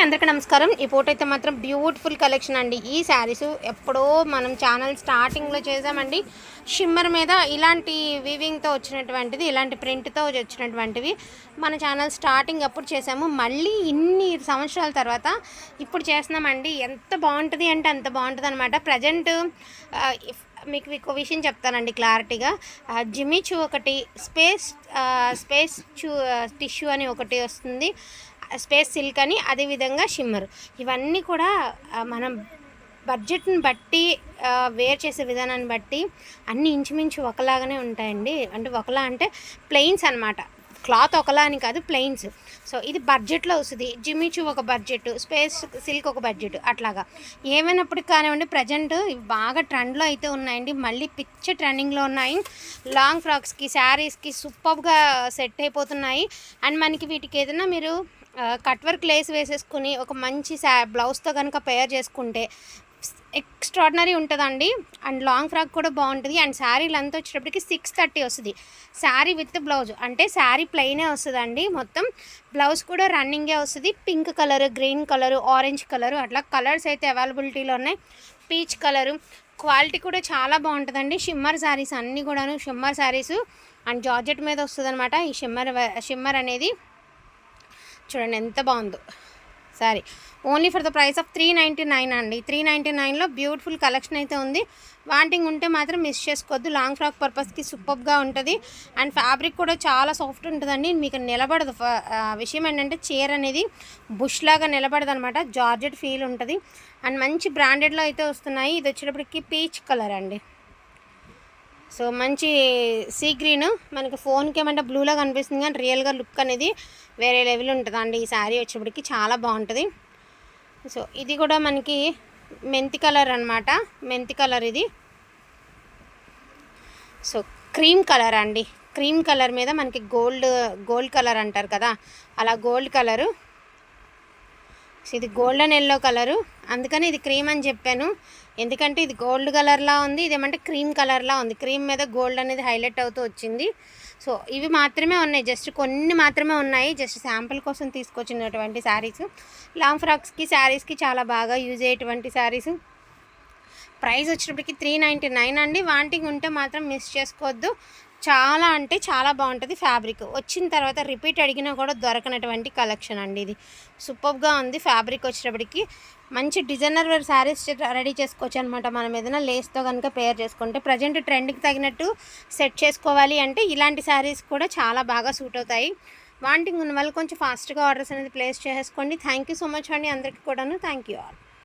అందరికీ నమస్కారం। ఈ ఫోటో అయితే మాత్రం బ్యూటిఫుల్ కలెక్షన్ అండి। ఈ శారీస్ ఎప్పుడో మనం ఛానల్ స్టార్టింగ్లో చేసామండి। షిమ్మర్ మీద ఇలాంటి వీవింగ్తో వచ్చినటువంటిది, ఇలాంటి ప్రింట్తో వచ్చినటువంటివి మన ఛానల్ స్టార్టింగ్ అప్పుడు చేసాము। మళ్ళీ ఇన్ని సంవత్సరాల తర్వాత ఇప్పుడు చేస్తున్నామండి। ఎంత బాగుంటుంది అంటే అంత బాగుంటుంది అనమాట। ప్రజెంట్ మీకు విషయం చెప్తానండి క్లారిటీగా। జిమిచూ ఒకటి, స్పేస్ టిష్యూ అని ఒకటి వస్తుంది, స్పేస్ సిల్క్ అని, అదేవిధంగా షిమ్మర్। ఇవన్నీ కూడా మనం బడ్జెట్ని బట్టి వేర్ చేసే విధానాన్ని బట్టి అన్నీ ఇంచుమించు ఒకలాగానే ఉంటాయండి। అంటే ఒకలా అంటే ప్లెయిన్స్ అనమాట, క్లాత్ ఒకలా అని కాదు, ప్లెయిన్స్। సో ఇది బడ్జెట్లో వస్తుంది। జిమిచూ ఒక బడ్జెట్, స్పేస్ సిల్క్ ఒక బడ్జెట్, అట్లాగా ఏమైనప్పటికి కానివ్వండి ప్రజెంట్ ఇవి బాగా ట్రెండ్లో అయితే ఉన్నాయండి। మళ్ళీ పిచ్చ ట్రెండింగ్లో ఉన్నాయి। లాంగ్ ఫ్రాక్స్కి, శారీస్కి సూపర్గా సెట్ అయిపోతున్నాయి। అండ్ మనకి వీటికి ఏదైనా మీరు కట్ వర్క్ లేస్ వేసేసుకుని ఒక మంచి బ్లౌజ్తో కనుక పేర్ చేసుకుంటే ఎక్స్ట్రాడినరీ ఉంటుందండి। అండ్ లాంగ్ ఫ్రాక్ కూడా బాగుంటుంది। అండ్ శారీ లెంత్ వచ్చేటప్పటికి 630 వస్తుంది, శారీ విత్ బ్లౌజ్। అంటే శారీ ప్లెయినే వస్తుందండి మొత్తం, బ్లౌజ్ కూడా రన్నింగే వస్తుంది। Pink colour, green colour, orange colour, అట్లా కలర్స్ అయితే అవైలబిలిటీలో ఉన్నాయి। పీచ్ కలరు, క్వాలిటీ కూడా చాలా బాగుంటుందండి। షిమ్మర్ శారీస్ అన్నీ కూడాను షిమ్మర్ శారీస్ అండ్ జార్జెట్ మీద వస్తుంది అనమాట। ఈ షిమ్మర్ అనేది చూడండి ఎంత బాగుందో sorry. Only for the price of 399 అండి। 399లో బ్యూటిఫుల్ కలెక్షన్ అయితే ఉంది। వాంటింగ్ ఉంటే మాత్రం మిస్ చేసుకోవద్దు। లాంగ్ ఫ్రాక్ పర్పస్కి సూపర్గా ఉంటుంది। అండ్ ఫ్యాబ్రిక్ కూడా చాలా సాఫ్ట్ ఉంటుందండి, మీకు నిలబడదు। విషయం ఏంటంటే చీర అనేది బుష్ లాగా నిలబడదు అనమాట, జార్జెట్ ఫీల్ ఉంటుంది। అండ్ మంచి బ్రాండెడ్లో అయితే వస్తున్నాయి। ఇది వచ్చేటప్పటికి పీచ్ కలర్ అండి। సో మంచి సీ గ్రీన్, మనకి ఫోన్కి ఏమంటే బ్లూలా కనిపిస్తుంది కానీ రియల్గా లుక్ అనేది వేరే లెవెల్ ఉంటుందండి। ఈ శారీ వచ్చేప్పటికి చాలా బాగుంటుంది। సో ఇది కూడా మనకి మెంతి కలర్ అనమాట, మెంతి కలర్ ఇది। సో క్రీమ్ కలర్ అండి, క్రీమ్ కలర్ మీద మనకి గోల్డ్ కలర్ అంటారు కదా, అలా గోల్డ్ కలరు। ఇది గోల్డెన్ ఎల్లో కలరు, అందుకని ఇది క్రీమ్ అని చెప్పాను, ఎందుకంటే ఇది గోల్డ్ కలర్లా ఉంది, ఇదేమంటే క్రీమ్ కలర్లా ఉంది, క్రీమ్ మీద గోల్డ్ అనేది హైలైట్ అవుతూ వచ్చింది। సో ఇవి మాత్రమే ఉన్నాయి, జస్ట్ కొన్ని మాత్రమే ఉన్నాయి, జస్ట్ శాంపుల్ కోసం తీసుకొచ్చినటువంటి శారీస్। లాంగ్ ఫ్రాక్స్కి, శారీస్కి చాలా బాగా యూజ్ అయ్యేటువంటి శారీస్। ప్రైస్ వచ్చేటప్పటికి 399 అండి। వాంటింగ్ ఉంటే మాత్రం మిస్ చేసుకోవద్దు, చాలా అంటే చాలా బాగుంటుంది। ఫ్యాబ్రిక్ వచ్చిన తర్వాత రిపీట్ అడిగినా కూడా దొరకనటువంటి కలెక్షన్ అండి, ఇది సూపర్గా ఉంది। ఫ్యాబ్రిక్ వచ్చేటప్పటికి మంచి డిజైనర్ వేర్ శారీస్ రెడీ చేసుకోవచ్చు అనమాట, మనం ఏదైనా లేస్తో కనుక పేర్ చేసుకుంటే। ప్రజెంట్ ట్రెండ్కి తగినట్టు సెట్ చేసుకోవాలి అంటే ఇలాంటి శారీస్ కూడా చాలా బాగా సూట్ అవుతాయి। వాంటింగ్ ఉన్న వాళ్ళు కొంచెం ఫాస్ట్గా ఆర్డర్స్ అనేది ప్లేస్ చేసుకోండి। థ్యాంక్ యూ సో మచ్ అండి అందరికీ కూడాను, థ్యాంక్ యూ ఆల్।